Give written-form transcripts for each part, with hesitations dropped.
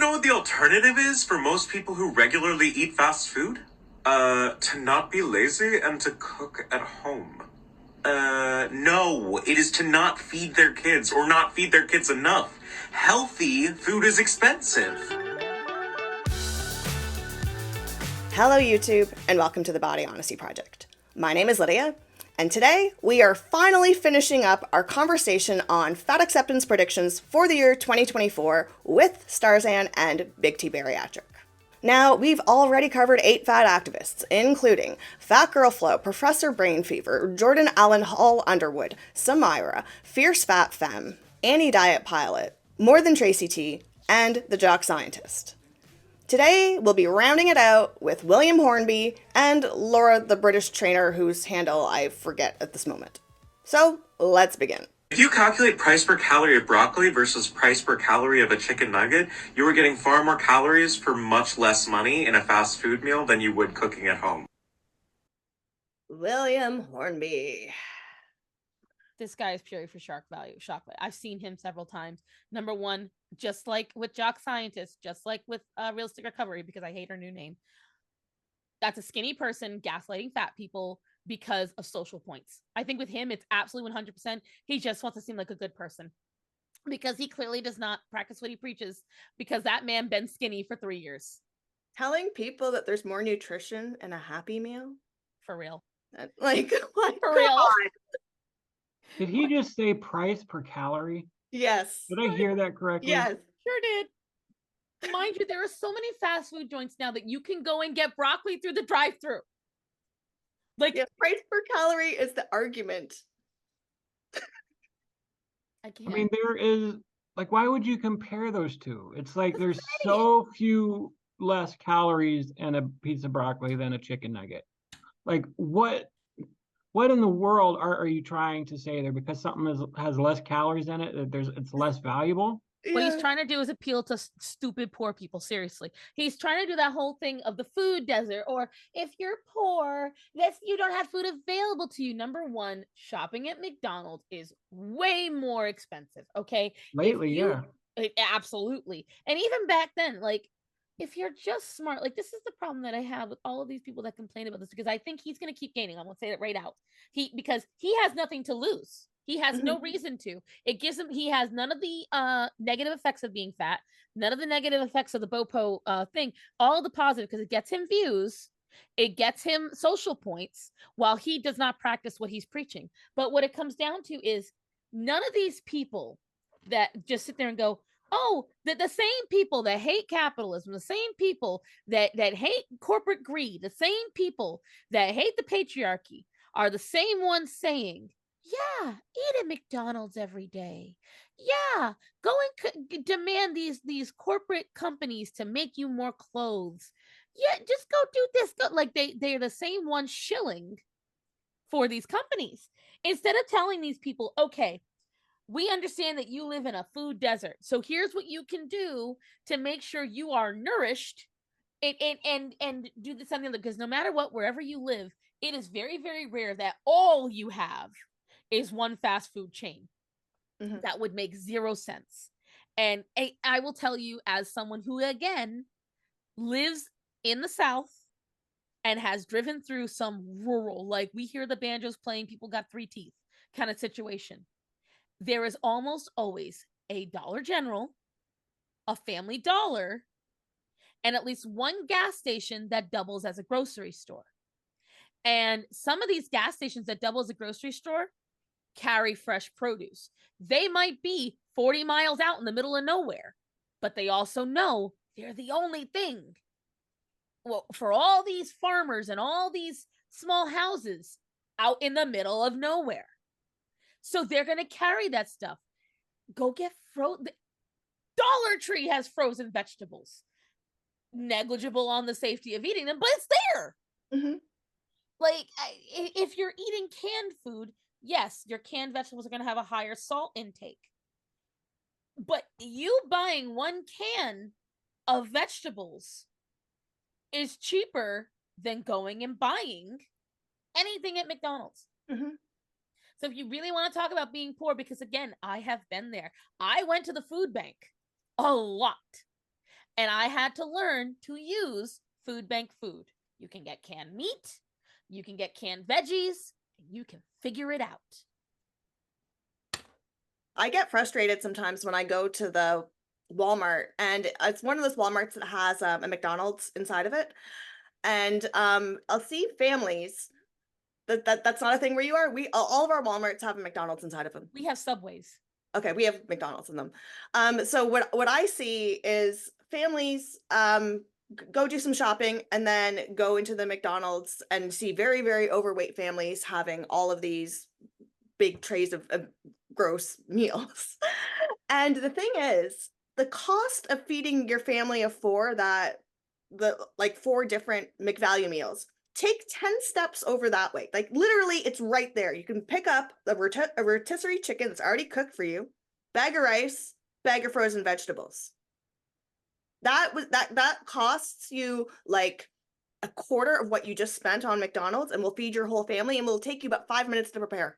know what the alternative is for most people who regularly eat fast food? To not be lazy and to cook at home. No, it is to not feed their kids or not feed their kids enough. Healthy food is expensive. Hello YouTube, and welcome to the Body Honesty Project. My name is Lydia, and today we are finally finishing up our conversation on fat acceptance predictions for the year 2024 with Starzan and Big T Bariatric. Now, we've already covered 8 fat activists, including Fat Girl Flo, Professor Brain Fever, Jordan Allen Hall Underwood, Samira, Fierce Fat Femme, Annie Diet Pilot, More Than Tracy T, and the Jock Scientist. Today, we'll be rounding it out with William Hornby and Laura the British trainer, whose handle I forget at this moment. So, let's begin. If you calculate price per calorie of broccoli versus price per calorie of a chicken nugget, you are getting far more calories for much less money in a fast food meal than you would cooking at home. William Hornby. This guy is purely for shock value. I've seen him several times. Number one, just like with Jock Scientist, just like with Realistic Recovery, because I hate her new name. That's a skinny person gaslighting fat people because of social points. I think with him, it's absolutely 100%. He just wants to seem like a good person because he clearly does not practice what he preaches, because that man been skinny for 3 years. Telling people that there's more nutrition in a Happy Meal? For real. Like, what? For real. Did he just say price per calorie? Yes. Did I hear that correctly? Yes. Sure did. Mind you, there are so many fast food joints now that you can go and get broccoli through the drive-thru. Like, yeah, price per calorie is the argument. I can't. I mean, there is, like, why would you compare those two? It's like there's so few less calories in a piece of broccoli than a chicken nugget. Like, what in the world are you trying to say there? Because something has less calories in it, that it's less valuable? What he's trying to do is appeal to stupid poor people. Seriously, he's trying to do that whole thing of the food desert, or if you're poor, you don't have food available to you. Number one, shopping at McDonald's is way more expensive. Okay, Lately, absolutely. And even back then, like, if you're just smart, like, this is the problem that I have with all of these people that complain about this, because I think he's going to keep gaining. I'm going to say it right out. Because he has nothing to lose. He has no reason to. It gives him, he has none of the negative effects of being fat, none of the negative effects of the BOPO thing, all the positive, because it gets him views, it gets him social points, while he does not practice what he's preaching. But what it comes down to is none of these people that just sit there and go, oh, the same people that hate capitalism, the same people that hate corporate greed, the same people that hate the patriarchy are the same ones saying, yeah, eat at McDonald's every day. Yeah, go and demand these corporate companies to make you more clothes. Yeah, just go do this. Like, they're the same ones shilling for these companies. Instead of telling these people, okay, we understand that you live in a food desert, so here's what you can do to make sure you are nourished and do this something, because no matter what, wherever you live, it is very, very rare that all you have is one fast food chain. That would make zero sense. And I will tell you, as someone who, again, lives in the South and has driven through some rural, like, we hear the banjos playing, people got 3 teeth kind of situation, there is almost always a Dollar General, a Family Dollar, and at least one gas station that doubles as a grocery store. And some of these gas stations that double as a grocery store carry fresh produce. They might be 40 miles out in the middle of nowhere, but they also know they're the only thing. Well, for all these farmers and all these small houses out in the middle of nowhere. So they're going to carry that stuff. Go get frozen. Dollar Tree has frozen vegetables. Negligible on the safety of eating them, but it's there. Like, if you're eating canned food, yes, your canned vegetables are going to have a higher salt intake. But you buying one can of vegetables is cheaper than going and buying anything at McDonald's. So if you really want to talk about being poor, because again, I have been there. I went to the food bank a lot. And I had to learn to use food bank food. You can get canned meat, you can get canned veggies, and you can figure it out. I get frustrated sometimes when I go to the Walmart, and it's one of those Walmarts that has a McDonald's inside of it. And I'll see families that's not a thing where you are. All of our Walmarts have a McDonald's inside of them. We have Subways. Okay, we have McDonald's in them. So what I see is families go do some shopping and then go into the McDonald's and see very, very overweight families having all of these big trays of gross meals. And the thing is, the cost of feeding your family of four four different McValue meals, take 10 steps over that way. Like literally, it's right there. You can pick up a rotisserie chicken that's already cooked for you, bag of rice, bag of frozen vegetables. That costs you like a quarter of what you just spent on McDonald's, and will feed your whole family, and will take you about 5 minutes to prepare.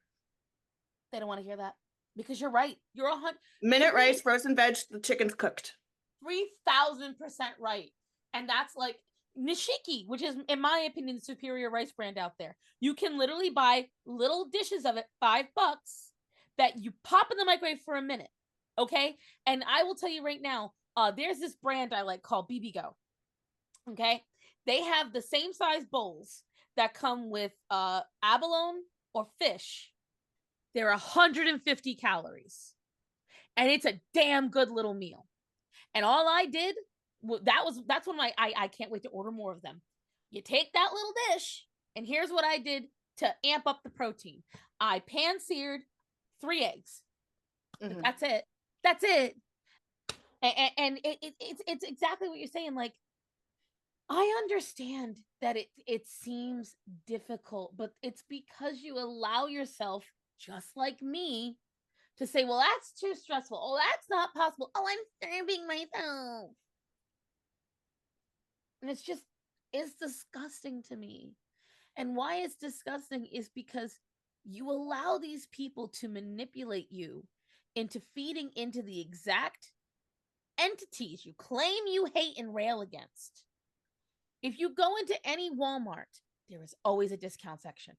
They don't want to hear that because you're right. You're 100 rice, frozen veg, the chicken's cooked. 3,000% right. And that's like Nishiki, which is, in my opinion, the superior rice brand out there. You can literally buy little dishes of it, $5, that you pop in the microwave for a minute. Okay. And I will tell you right now, there's this brand I like called BB Go. Okay. They have the same size bowls that come with abalone or fish. They're 150 calories. And it's a damn good little meal. And all I did, that's when I can't wait to order more of them. You take that little dish, and here's what I did to amp up the protein. I pan-seared 3 eggs. Mm-hmm. That's it. And it's exactly what you're saying. Like, I understand that it seems difficult, but it's because you allow yourself, just like me, to say, well, that's too stressful. Oh, that's not possible. Oh, I'm starving myself. And it's disgusting to me. And why it's disgusting is because you allow these people to manipulate you into feeding into the exact entities you claim you hate and rail against. If you go into any Walmart, there is always a discount section.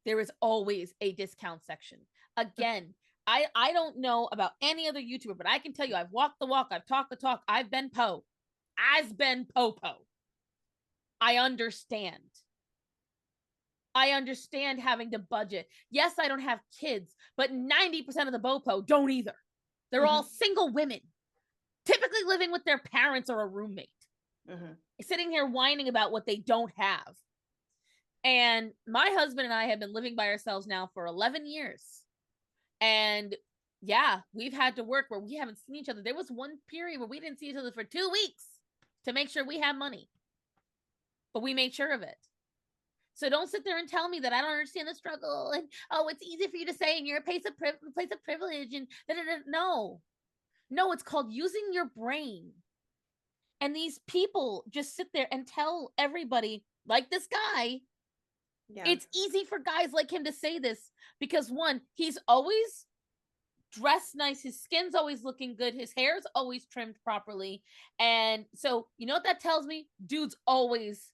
There is always a discount section. Again, I don't know about any other YouTuber, but I can tell you, I've walked the walk, I've talked the talk, I've been Po. I've been Po. I understand. I understand having to budget. Yes, I don't have kids, but 90% of the BOPO don't either. They're all single women, typically living with their parents or a roommate, sitting here whining about what they don't have. And my husband and I have been living by ourselves now for 11 years. And yeah, we've had to work where we haven't seen each other. There was one period where we didn't see each other for 2 weeks to make sure we have money. But we made sure of it. So don't sit there and tell me that I don't understand the struggle and, oh, it's easy for you to say and you're a place of privilege and no, it's called using your brain. And these people just sit there and tell everybody, like this guy, it's easy for guys like him to say this because, one, he's always dressed nice, his skin's always looking good, his hair's always trimmed properly. And so, you know what that tells me? Dude's always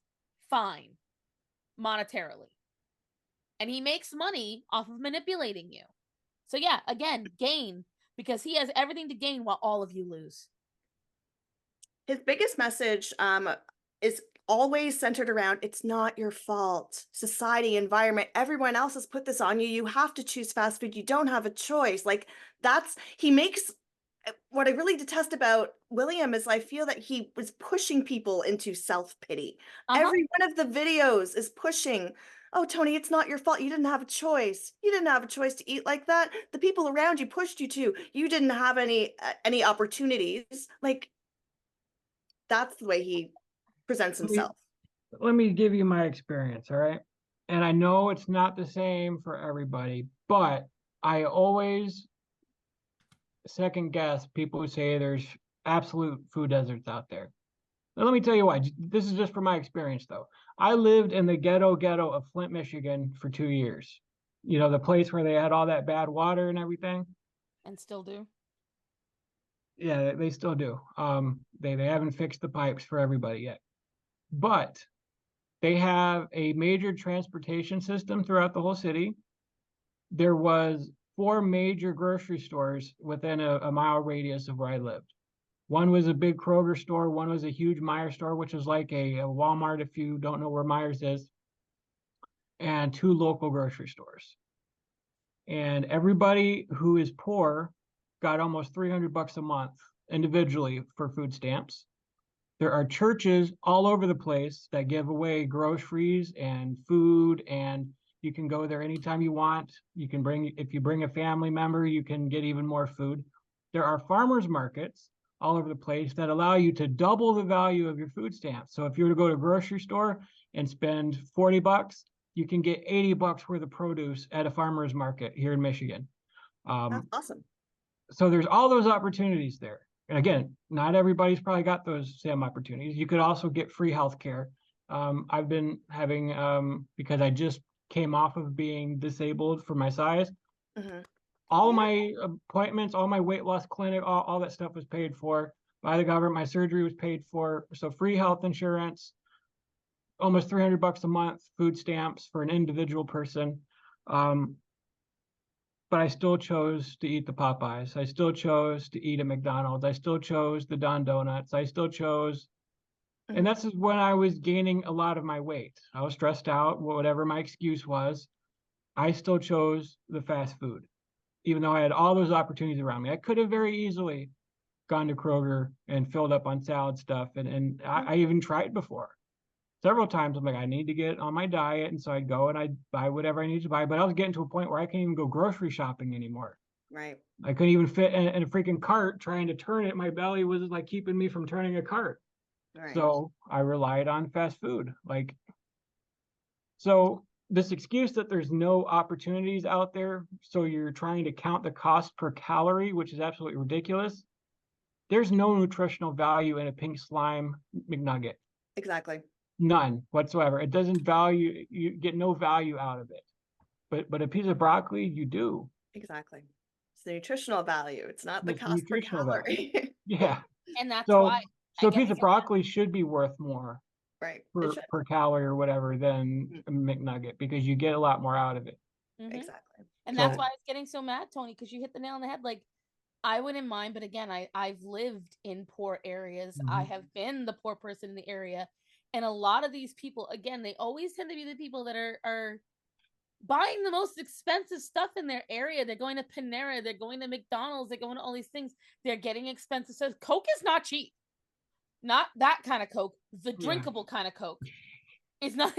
fine monetarily. And he makes money off of manipulating you. So yeah, again, gain, because he has everything to gain while all of you lose. His biggest message is always centered around, it's not your fault. Society, environment, everyone else has put this on you. You have to choose fast food. You don't have a choice. Like he makes, what I really detest about William is I feel that he was pushing people into self-pity. Every one of the videos is pushing, oh, Tony, it's not your fault. You didn't have a choice. You didn't have a choice to eat like that. The people around you pushed you to. You didn't have any opportunities. Like, that's the way he presents himself. Let me give you my experience, all right? And I know it's not the same for everybody, but I always second guess people who say there's absolute food deserts out there. Now, let me tell you why. This is just from my experience, though. I lived in the ghetto of Flint, Michigan for 2 years. You know, the place where they had all that bad water and everything. And still do. Yeah, they still do. They haven't fixed the pipes for everybody yet, but they have a major transportation system throughout the whole city. There was 4 major grocery stores within a mile radius of where I lived. One was a big Kroger store. One was a huge Meijer store, which is like a Walmart if you don't know where Meijer's is, and 2 local grocery stores. And everybody who is poor got almost $300 a month individually for food stamps. There are churches all over the place that give away groceries and food, and you can go there anytime you want. You can if you bring a family member, you can get even more food. There are farmers markets all over the place that allow you to double the value of your food stamps. So if you were to go to a grocery store and spend $40, you can get $80 worth of produce at a farmer's market here in Michigan. That's awesome. So there's all those opportunities there. And again, not everybody's probably got those same opportunities. You could also get free healthcare. I've been having, because I just came off of being disabled for my size, all my appointments, all my weight loss clinic, all that stuff was paid for by the government. My surgery was paid for. So free health insurance, almost $300 a month, food stamps for an individual person. But I still chose to eat the Popeyes. I still chose to eat at McDonald's. I still chose the Don Donuts. I still chose, and that's when I was gaining a lot of my weight. I was stressed out, whatever my excuse was. I still chose the fast food, even though I had all those opportunities around me. I could have very easily gone to Kroger and filled up on salad stuff. And I even tried before. Several times I'm like, I need to get on my diet. And so I'd go and I'd buy whatever I need to buy. But I was getting to a point where I can't even go grocery shopping anymore. Right. I couldn't even fit in a freaking cart trying to turn it. My belly was like keeping me from turning a cart. Right. So I relied on fast food. So this excuse that there's no opportunities out there, so you're trying to count the cost per calorie, which is absolutely ridiculous. There's no nutritional value in a pink slime McNugget. Exactly. None whatsoever. It doesn't value, you get no value out of it. But a piece of broccoli, you do. Exactly. It's the nutritional value. It's not the It's cost per nutritional value. calorie. Yeah. And that's So why a piece of broccoli should be worth more Right. per calorie or whatever than a McNugget, because you get a lot more out of it. Exactly. And that's why I was getting so mad, Tony, because you hit the nail on the head. Like, I wouldn't mind, but again, I've lived in poor areas. I have been the poor person in the area. And a lot of these people, again, they always tend to be the people that are buying the most expensive stuff in their area. They're going to Panera, they're going to McDonald's, they're going to all these things. They're getting expensive. So Coke is not cheap. Not that kind of Coke, the drinkable kind of Coke. It's not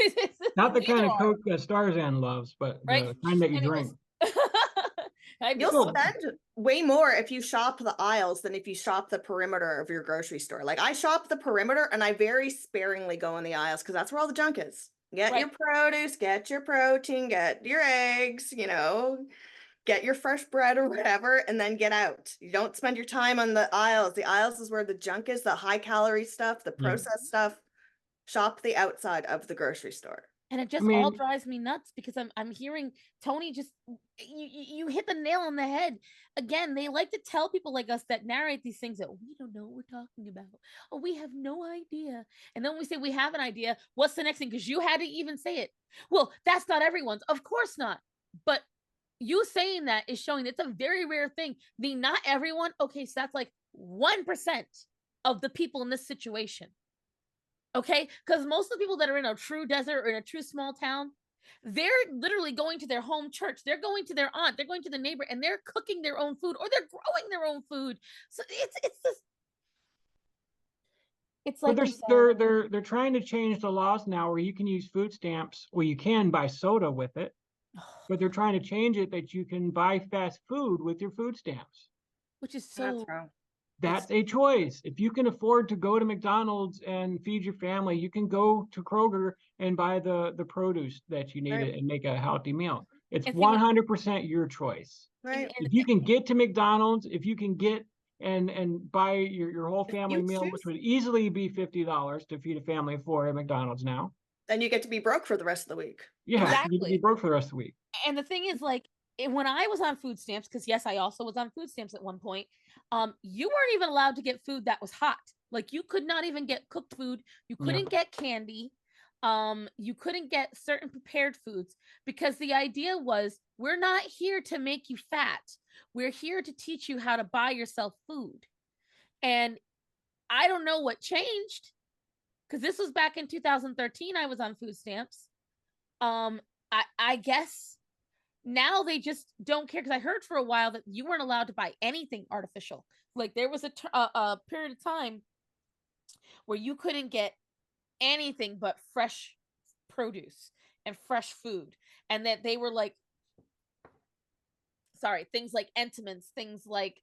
not the kind of Coke that Starzan loves, but right? the kind that you drink. You'll spend way more if you shop the aisles than if you shop the perimeter of your grocery store. Like, I shop the perimeter and I very sparingly go in the aisles because that's where all the junk is. Get your produce, get your protein, get your eggs, get your fresh bread or whatever, and then get out. You don't spend your time on the aisles. The aisles is where the junk is, the high calorie stuff, the processed stuff. Shop the outside of the grocery store. And it just all drives me nuts because I'm hearing Tony just you hit the nail on the head. Again, they like to tell people like us that narrate these things that we don't know what we're talking about. Oh, we have no idea. And then when we say we have an idea, what's the next thing? Because you had to even say it. Well, that's not everyone's. Of course not. But you saying that is showing it's a very rare thing. The not everyone. Okay, so that's like 1% of the people in this situation. Okay, because most of the people that are in a true desert or in a true small town, they're literally going to their home church. They're going to their aunt. They're going to the neighbor, and they're cooking their own food or they're growing their own food. So it's this. It's like they're trying to change the laws now where you can use food stamps. Well, you can buy soda with it, but they're trying to change it that you can buy fast food with your food stamps, which is so. That's a choice. If you can afford to go to McDonald's and feed your family, you can go to Kroger and buy the produce that you need and make a healthy meal. It's 100% your choice. Right. If you can get to McDonald's, if you can get and buy your whole family meal, which would easily be $50 to feed a family of 4 at McDonald's now. Then you get to be broke for the rest of the week. Yeah, exactly. You get to be broke for the rest of the week. And the thing is, like, when I was on food stamps, because yes, I also was on food stamps at one point, You weren't even allowed to get food that was hot. Like you could not even get cooked food. You couldn't get candy. You couldn't get certain prepared foods because the idea was we're not here to make you fat. We're here to teach you how to buy yourself food. And I don't know what changed because this was back in 2013. I was on food stamps. I guess now they just don't care because I heard for a while that you weren't allowed to buy anything artificial. Like there was a period of time where you couldn't get anything but fresh produce and fresh food, and that they were like, sorry, things like Entenmann's, things like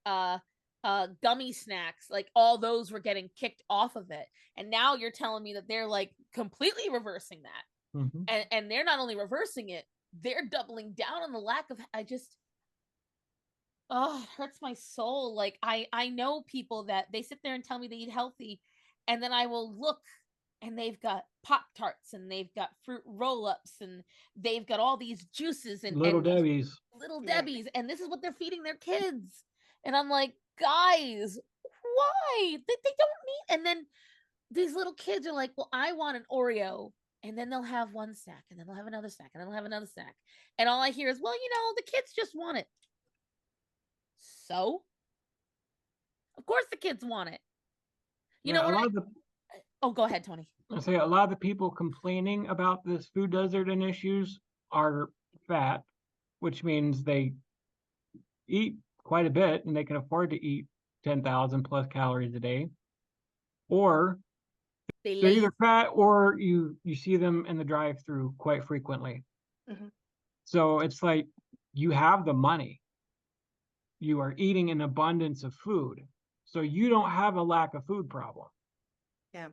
gummy snacks, like all those were getting kicked off of it. And now you're telling me that they're like completely reversing that. Mm-hmm. And they're not only reversing it, they're doubling down on the lack of, it hurts my soul. Like I know people that they sit there and tell me they eat healthy, and then I will look and they've got Pop-Tarts and they've got fruit roll-ups and they've got all these juices and Little Debbie's. Little Debbie's, and this is what they're feeding their kids. And I'm like, guys, why? They don't need. And then these little kids are like, well, I want an Oreo. And then they'll have one snack, and then they'll have another snack, and then they'll have another snack. And all I hear is, well, the kids just want it. So, of course the kids want it. You know what? Oh, go ahead, Tony. I say a lot of the people complaining about this food desert and issues are fat, which means they eat quite a bit and they can afford to eat 10,000 plus calories a day. Or they're either fat or you see them in the drive-through quite frequently. Mm-hmm. So it's like you have the money. You are eating an abundance of food. So you don't have a lack of food problem. Yeah.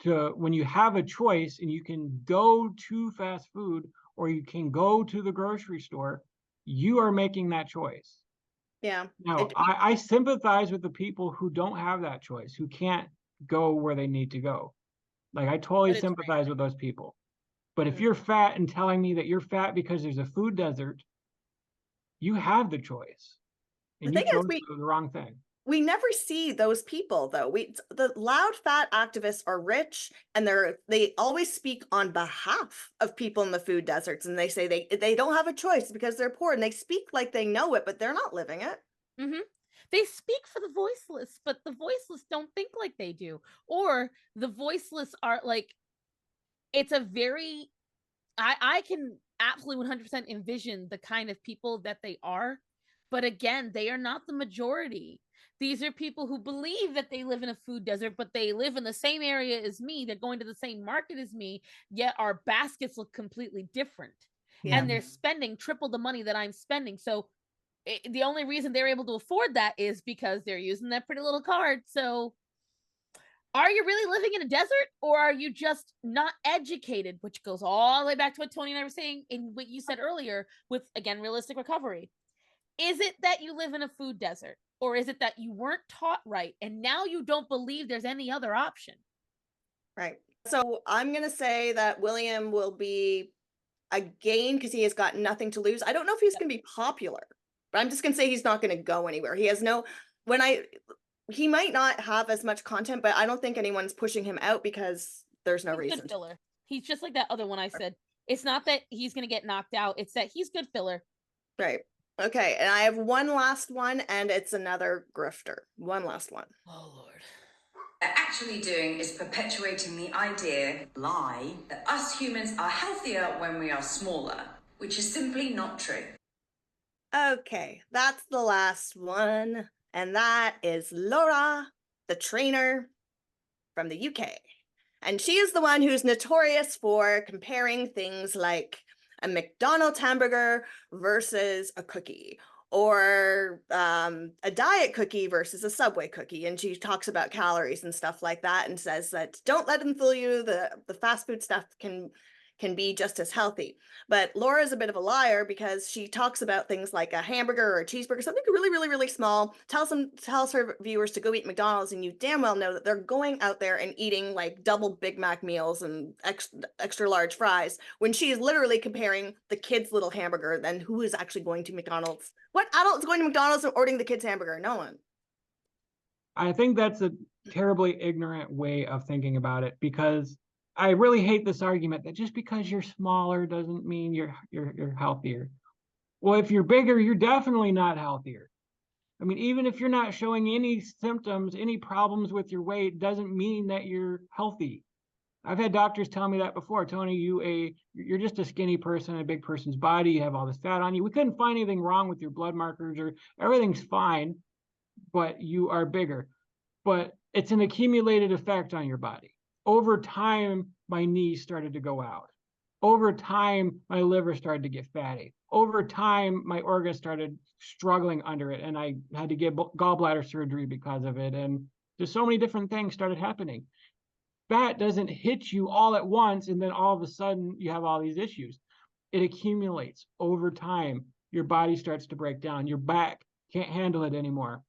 To when you have a choice and you can go to fast food or you can go to the grocery store, you are making that choice. Yeah. Now, I sympathize with the people who don't have that choice, who can't go where they need to go. Like I totally sympathize with those people. But if you're fat and telling me that you're fat because there's a food desert, you have the choice. And you chose the wrong thing. We never see those people though. The loud fat activists are rich, and they always speak on behalf of people in the food deserts, and they say they don't have a choice because they're poor, and they speak like they know it, but they're not living it. Mm-hmm. They speak for the voiceless, but the voiceless don't think like they do. Or the voiceless are like, it's a very, I can absolutely 100% envision the kind of people that they are. But again, they are not the majority. These are people who believe that they live in a food desert, but they live in the same area as me. They're going to the same market as me, yet our baskets look completely different. Yeah. And they're spending triple the money that I'm spending. So the only reason they're able to afford that is because they're using that pretty little card. So are you really living in a desert, or are you just not educated? Which goes all the way back to what Tony and I were saying in what you said earlier with, again, realistic recovery. Is it that you live in a food desert, or is it that you weren't taught right and now you don't believe there's any other option? Right. So I'm going to say that William will be a gain because he has got nothing to lose. I don't know if he's going to be popular, but I'm just going to say he's not going to go anywhere. He has he might not have as much content, but I don't think anyone's pushing him out because there's no reason. Good filler. He's just like that other one I said. It's not that he's going to get knocked out. It's that he's good filler. Right. Okay, and I have one last one, and it's another grifter. One last one. Oh, Lord. What they're actually doing is perpetuating the lie that us humans are healthier when we are smaller, which is simply not true. Okay, that's the last one, and that is LauraTheTrainer from the UK. And she is the one who's notorious for comparing things like a McDonald's hamburger versus a cookie, or a diet cookie versus a Subway cookie. And she talks about calories and stuff like that and says that don't let them fool you. The fast food stuff can be just as healthy. But Laura is a bit of a liar because she talks about things like a hamburger or a cheeseburger, something really, really, really small, tells her viewers to go eat McDonald's, and you damn well know that they're going out there and eating like double Big Mac meals and extra large fries, when she is literally comparing the kid's little hamburger. Then who is actually going to McDonald's? What adult is going to McDonald's and ordering the kid's hamburger? No one. I think that's a terribly ignorant way of thinking about it, because I really hate this argument that just because you're smaller doesn't mean you're healthier. Well, if you're bigger, you're definitely not healthier. I mean, even if you're not showing any symptoms, any problems with your weight, doesn't mean that you're healthy. I've had doctors tell me that before. Tony, you're just a skinny person in a big person's body. You have all this fat on you. We couldn't find anything wrong with your blood markers, or everything's fine, but you are bigger. But it's an accumulated effect on your body. Over time, my knees started to go out. Over time, my liver started to get fatty. Over time, my organs started struggling under it, and I had to get gallbladder surgery because of it. And just so many different things started happening. Fat doesn't hit you all at once, and then all of a sudden you have all these issues. It accumulates over time. Your body starts to break down. Your back can't handle it anymore.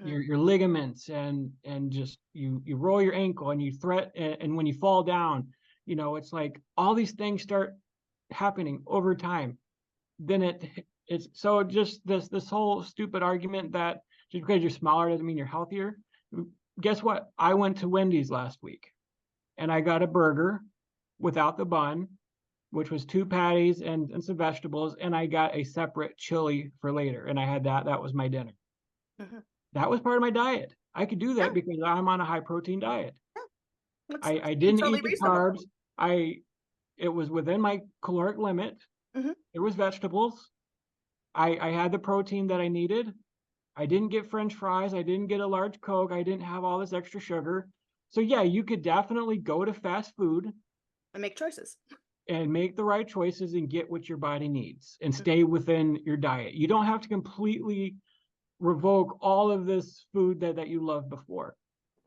Your ligaments and just you roll your ankle and you and when you fall down, it's like all these things start happening over time. Then it's so just this whole stupid argument that just because you're smaller doesn't mean you're healthier. Guess what? I went to Wendy's last week and I got a burger without the bun, which was 2 patties and some vegetables, and I got a separate chili for later, and I had that was my dinner. That was part of my diet. I could do that because I'm on a high protein diet. I didn't totally eat the reasonable. carbs. It was within my caloric limit. There was vegetables. I had the protein that I needed. I didn't get French fries. I didn't get a large Coke. I didn't have all this extra sugar. So yeah, you could definitely go to fast food and make choices. And make the right choices and get what your body needs and stay within your diet. You don't have to completely revoke all of this food that you loved before.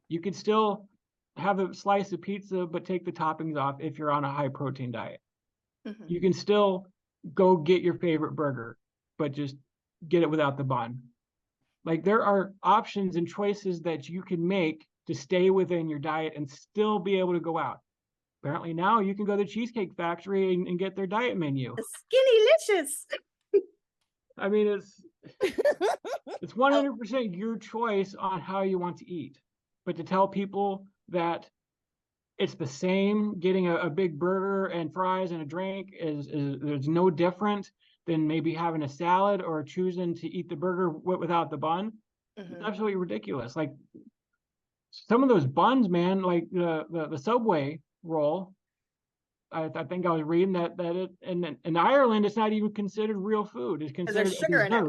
You can still have a slice of pizza, but take the toppings off if you're on a high protein diet. You can still go get your favorite burger, but just get it without the bun. Like, there are options and choices that you can make to stay within your diet and still be able to go out. Apparently now you can go to the Cheesecake Factory and get their diet menu. Skinny-licious. I mean, it's 100% your choice on how you want to eat. But to tell people that it's the same getting a big burger and fries and a drink is there's no different than maybe having a salad or choosing to eat the burger without the bun. It's absolutely ridiculous. Like, some of those buns, man, like the Subway roll, I think I was reading that it in Ireland it's not even considered real food. It's considered sugar in it.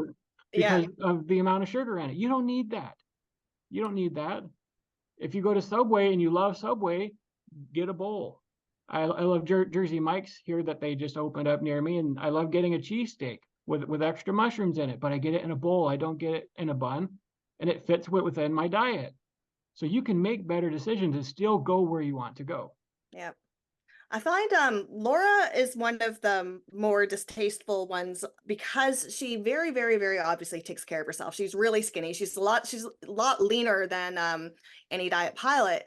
because of the amount of sugar in it. You don't need that. You don't need that. If you go to Subway and you love Subway, get a bowl. I love Jersey Mike's here that they just opened up near me, and I love getting a cheesesteak with extra mushrooms in it, but I get it in a bowl. I don't get it in a bun, and it fits within my diet. So you can make better decisions and still go where you want to go. Yeah. I find Laura is one of the more distasteful ones because she very, very, very obviously takes care of herself. She's really skinny. She's a lot leaner than any diet pilot.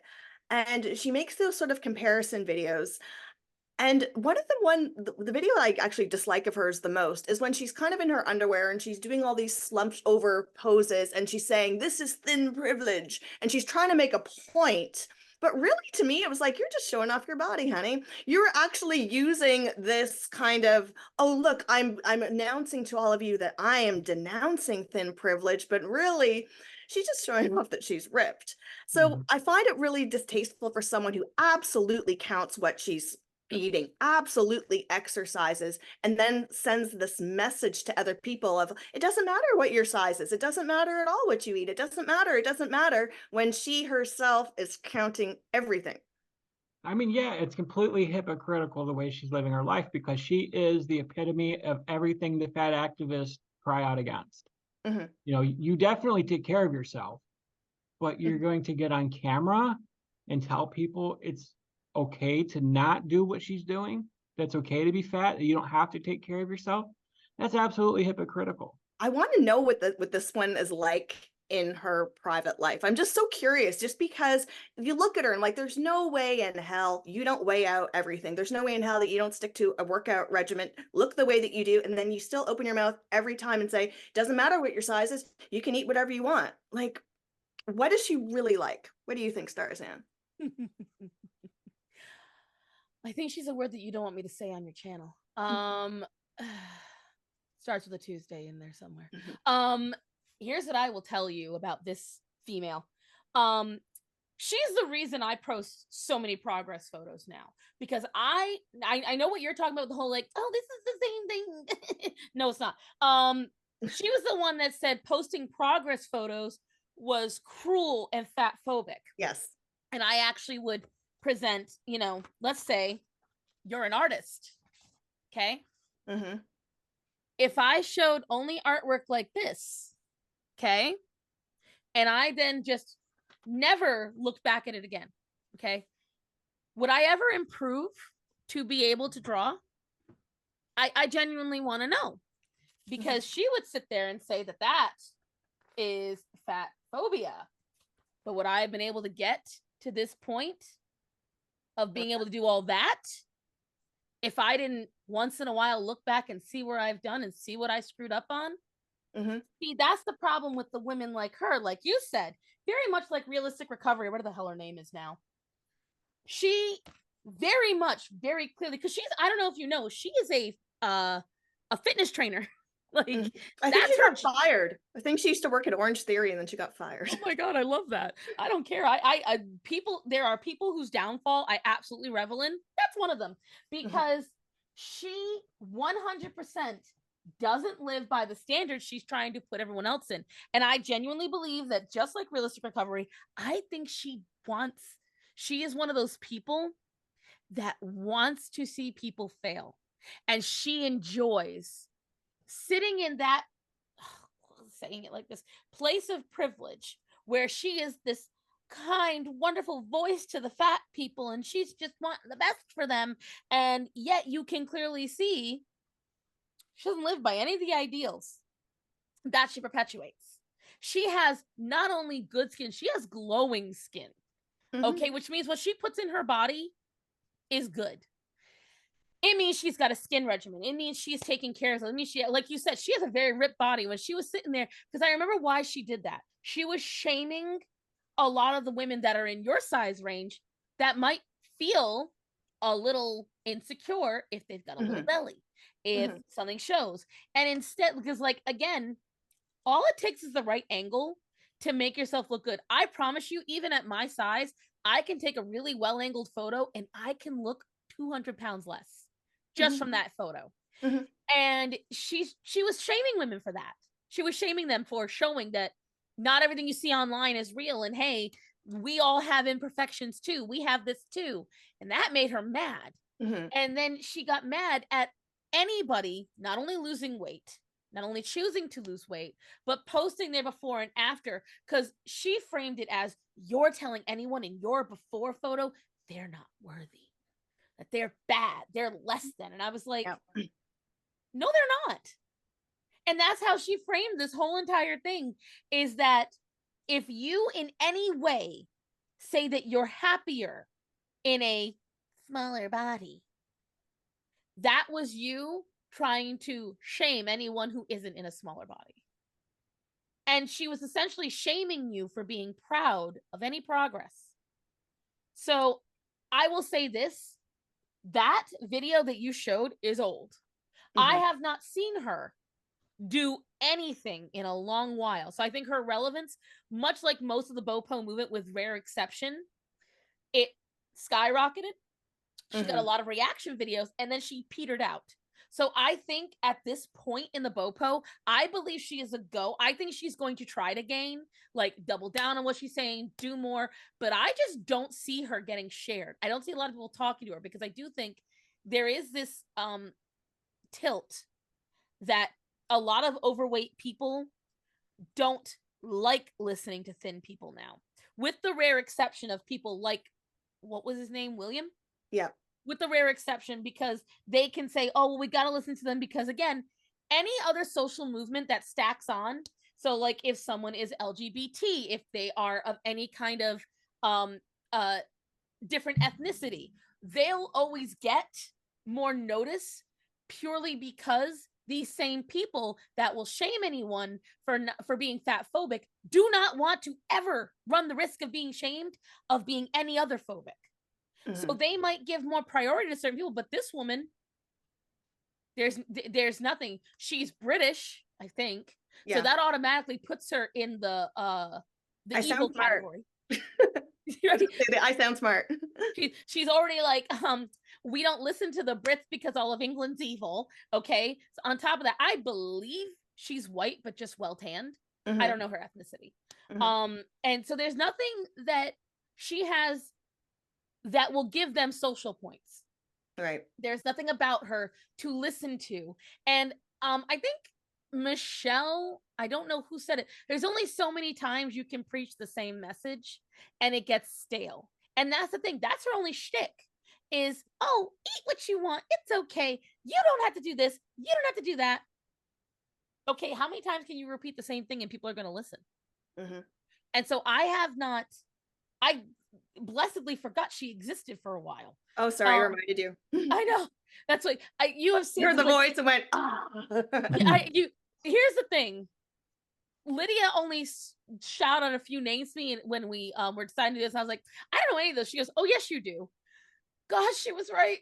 And she makes those sort of comparison videos. And one of the video I actually dislike of hers the most is when she's kind of in her underwear and she's doing all these slumped over poses and she's saying, this is thin privilege. And she's trying to make a point. But really, to me, it was like, you're just showing off your body, honey. You're actually using this kind of, oh, look, I'm announcing to all of you that I am denouncing thin privilege, but really, she's just showing off that she's ripped. So I find it really distasteful for someone who absolutely counts what she's eating, absolutely exercises, and then sends this message to other people of, it doesn't matter what your size is. It doesn't matter at all what you eat. It doesn't matter, when she herself is counting everything. I mean, yeah, it's completely hypocritical the way she's living her life, because she is the epitome of everything the fat activists cry out against. You definitely take care of yourself, but you're going to get on camera and tell people it's okay to not do what she's doing. That's okay to be fat. You don't have to take care of yourself. That's absolutely hypocritical. I want to know what this one is like in her private life. I'm just so curious, just because if you look at her and like, there's no way in hell you don't weigh out everything. There's no way in hell that you don't stick to a workout regimen, look the way that you do, and then you still open your mouth every time and say, doesn't matter what your size is, you can eat whatever you want. Like, What is she really like? What do you think, Starzan? I think she's a word that you don't want me to say on your channel. Starts with a Tuesday in there somewhere. Here's what I will tell you about this female. She's the reason I post so many progress photos now, because I know what you're talking about, the whole like, oh, this is the same thing. No, it's not. She was the one that said posting progress photos was cruel and fat phobic. Yes. And I actually would present, you know, let's say you're an artist. Okay. Mm-hmm. If I showed only artwork like this, okay, and I then just never looked back at it again, okay, would I ever improve to be able to draw? I genuinely want to know, because she would sit there and say that that is fat phobia. But would I have been able to get to this point of being able to do all that if I didn't once in a while look back and see where I've done and see what I screwed up on? See, that's the problem with the women like her, like you said, very much like Realistic Recovery, whatever the hell her name is now. She very much, very clearly, because she's, I don't know if you know, she is a fitness trainer. Like, I think she got fired. I think she used to work at Orange Theory and then she got fired. Oh my God, I love that. I don't care. People, there are people whose downfall I absolutely revel in. That's one of them, because she 100% doesn't live by the standards she's trying to put everyone else in. And I genuinely believe that, just like Realistic Recovery, I think she is one of those people that wants to see people fail. And she enjoys sitting in that, saying it like this, place of privilege where she is this kind, wonderful voice to the fat people, and she's just wanting the best for them. And yet you can clearly see she doesn't live by any of the ideals that she perpetuates. She has not only good skin, she has glowing skin. Okay, which means what she puts in her body is good. It means she's got a skin regimen. It means she's taking care of it. It means she, like you said, she has a very ripped body. When she was sitting there, because I remember why she did that. She was shaming a lot of the women that are in your size range that might feel a little insecure if they've got a little belly, if something shows. And instead, because like, again, all it takes is the right angle to make yourself look good. I promise you, even at my size, I can take a really well-angled photo and I can look 200 pounds less just from that photo. And she was shaming women for that. She was shaming them for showing that not everything you see online is real. And hey, we all have imperfections too. We have this too. And that made her mad. And then she got mad at anybody not only losing weight, not only choosing to lose weight, but posting their before and after, because she framed it as, you're telling anyone in your before photo they're not worthy, that they're bad, they're less than. And I was like, no, they're not. And that's how she framed this whole entire thing, is that if you in any way say that you're happier in a smaller body, that was you trying to shame anyone who isn't in a smaller body. And she was essentially shaming you for being proud of any progress. So I will say this, that video that you showed is old. I have not seen her do anything in a long while. So I think her relevance, much like most of the BOPO movement with rare exception, it skyrocketed. She got a lot of reaction videos and then she petered out. So I think at this point in the BOPO, I believe she is a go. I think she's going to try to gain, like double down on what she's saying, do more, but I just don't see her getting shared. I don't see a lot of people talking to her, because I do think there is this tilt that a lot of overweight people don't like listening to thin people now, with the rare exception of people like, what was his name? William? Yeah. With the rare exception, because they can say, oh, well, we got to listen to them, because again, any other social movement that stacks on. So like if someone is LGBT, if they are of any kind of different ethnicity, they'll always get more notice purely because these same people that will shame anyone for being fat phobic do not want to ever run the risk of being shamed of being any other phobic. So they might give more priority to certain people, but this woman, there's nothing. She's British, I think. Yeah. So that automatically puts her in the evil category. I sound smart. She's already like, we don't listen to the Brits because all of England's evil. Okay. So on top of that, I believe she's white, but just well tanned. I don't know her ethnicity. And so there's nothing that she has that will give them social points. Right. There's nothing about her to listen to. And I think Michelle, I don't know who said it. There's only so many times you can preach the same message and it gets stale. And that's the thing. That's her only shtick is, oh, eat what you want. It's okay. You don't have to do this. You don't have to do that. Okay, how many times can you repeat the same thing and people are going to listen? And so I blessedly forgot she existed for a while. Oh, sorry, I reminded you. I know. That's like you have seen heard the voice and went, ah. Here's the thing. Lydia only shouted a few names to me when we were deciding to do this. I was like, I don't know any of those. She goes, oh yes, you do. Gosh, she was right.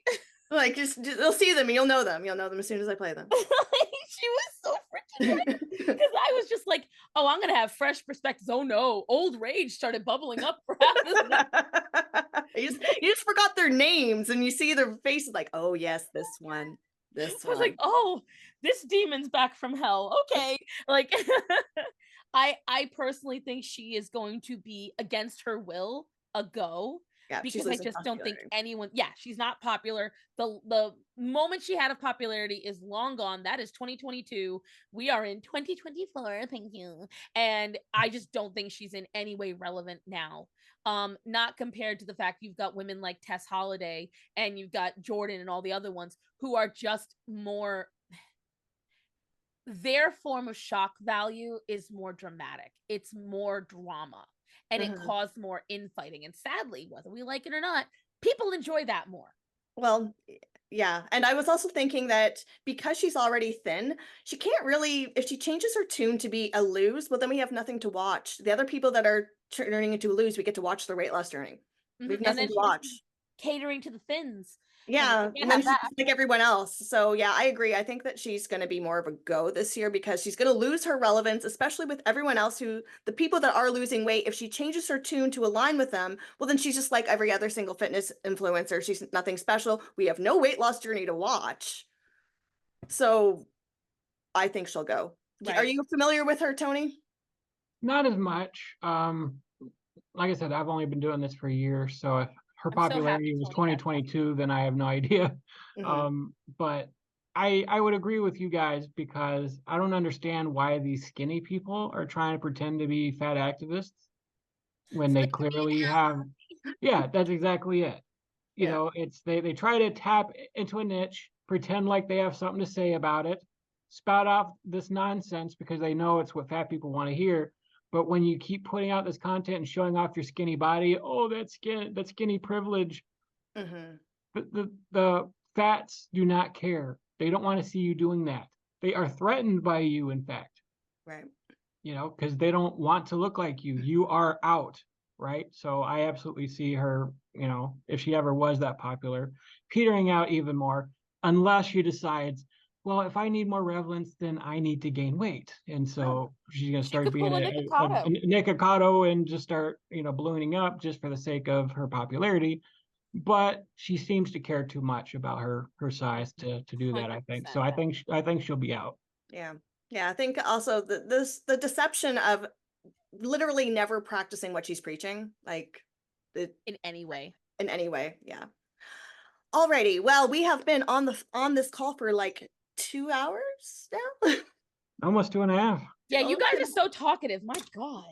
Like just you'll see them and you'll know them. You'll know them as soon as I play them. She was so freaking right. Because I was just like, oh, I'm gonna have fresh perspectives. Oh no, old rage started bubbling up for half this. You just forgot their names and you see their faces like, oh yes, this one. I was like, oh, this demon's back from hell. Okay. Like I personally think she is going to be against her will a go. Yeah, because I just don't think anyone, she's not popular. The moment she had of popularity is long gone. That is 2022. We are in 2024. Thank you. And I just don't think she's in any way relevant now. Not compared to the fact you've got women like Tess Holliday and you've got Jordan and all the other ones who are just more, their form of shock value is more dramatic. It's more drama. And it caused more infighting. And sadly, whether we like it or not, people enjoy that more. Well, yeah. And I was also thinking that because she's already thin, she can't really, if she changes her tune to be a lose, well, then we have nothing to watch. The other people that are turning into a lose, we get to watch their weight loss journey. We have nothing to watch. Catering to the thins. Yeah, and then she's like everyone else. So yeah, I agree. I think that she's going to be more of a go this year because she's going to lose her relevance, especially with everyone else the people that are losing weight. If she changes her tune to align with them, well, then she's just like every other single fitness influencer. She's nothing special. We have no weight loss journey to watch. So I think she'll go. Right. Are you familiar with her, Tony? Not as much. Like I said, I've only been doing this for a year. So if her popularity was 2022, then I have no idea. But I would agree with you guys because I don't understand why these skinny people are trying to pretend to be fat activists when they clearly have. Yeah, that's exactly it. You know, it's they try to tap into a niche, pretend like they have something to say about it, spout off this nonsense because they know it's what fat people want to hear. But when you keep putting out this content and showing off your skinny body, oh, that's skinny privilege. The fats do not care. They don't want to see you doing that. They are threatened by you, in fact. Right. You know, because they don't want to look like you. You are out, right? So I absolutely see her, you know, if she ever was that popular, petering out even more, unless she decides, well, if I need more relevance, then I need to gain weight. And so she's going to start being a Nick Ocado and just start, you know, ballooning up just for the sake of her popularity. But she seems to care too much about her size to do that, I think. So I think she'll be out. Yeah. Yeah. I think also the deception of literally never practicing what she's preaching, like in any way. Yeah. Alrighty. Well, we have been on this call for like 2 hours now. Almost 2.5. Yeah, you guys are so talkative. My God.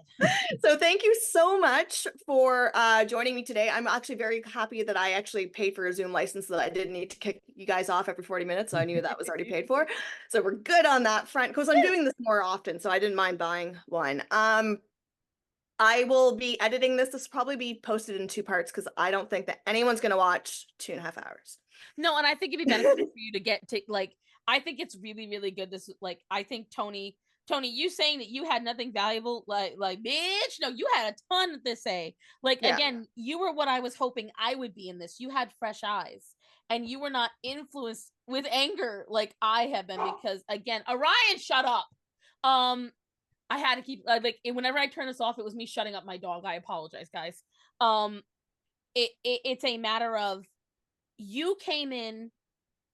So thank you so much for joining me today. I'm actually very happy that I actually paid for a Zoom license so that I didn't need to kick you guys off every 40 minutes. So I knew that was already paid for. So we're good on that front because I'm doing this more often. So I didn't mind buying one. I will be editing this. This will probably be posted in 2 parts because I don't think that anyone's going to watch 2.5 hours. No, and I think it'd be beneficial for you to get to like, I think it's really, really good. This, like, I think Tony, you saying that you had nothing valuable, like, bitch, no, you had a ton to say. Like, Yeah. again, you were what I was hoping I would be in this. You had fresh eyes, and you were not influenced with anger like I have been. Because, again, Orion, shut up. I had to keep, like, whenever I turn this off, it was me shutting up my dog. I apologize, guys. It's a matter of, you came in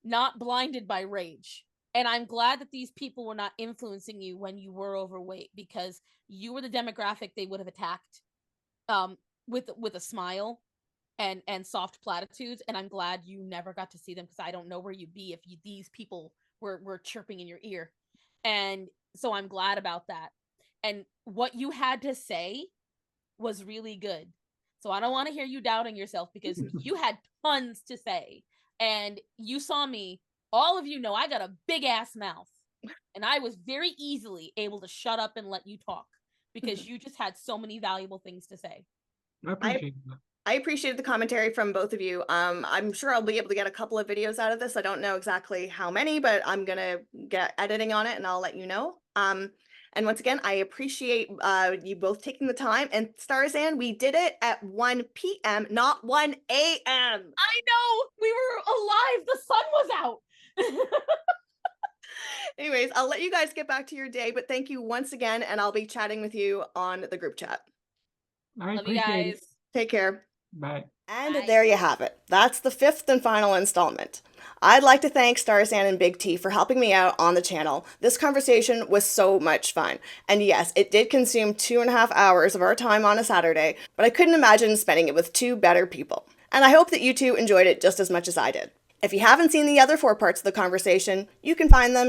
not blinded by rage. And I'm glad that these people were not influencing you when you were overweight, because you were the demographic they would have attacked with a smile and soft platitudes. And I'm glad you never got to see them, because I don't know where you'd be if these people were chirping in your ear. And so I'm glad about that. And what you had to say was really good. So I don't want to hear you doubting yourself, because you had tons to say. And you saw me, all of you know I got a big ass mouth, and I was very easily able to shut up and let you talk, because you just had so many valuable things to say. I appreciate that. I appreciated the commentary from both of you. I'm sure I'll be able to get a couple of videos out of this. I don't know exactly how many, but I'm gonna get editing on it and I'll let you know. And once again, I appreciate you both taking the time. And Starzan, we did it at 1 p.m., not 1 a.m. I know! We were alive! The sun was out! Anyways, I'll let you guys get back to your day, but thank you once again, and I'll be chatting with you on the group chat. I Love you appreciate guys. it. Take care. Bye. And Bye. there you have it. That's the 5th and final installment. I'd like to thank Starzan and Big T for helping me out on the channel. This conversation was so much fun. And yes, it did consume 2.5 hours of our time on a Saturday, but I couldn't imagine spending it with two better people. And I hope that you two enjoyed it just as much as I did. If you haven't seen the other 4 parts of the conversation, you can find them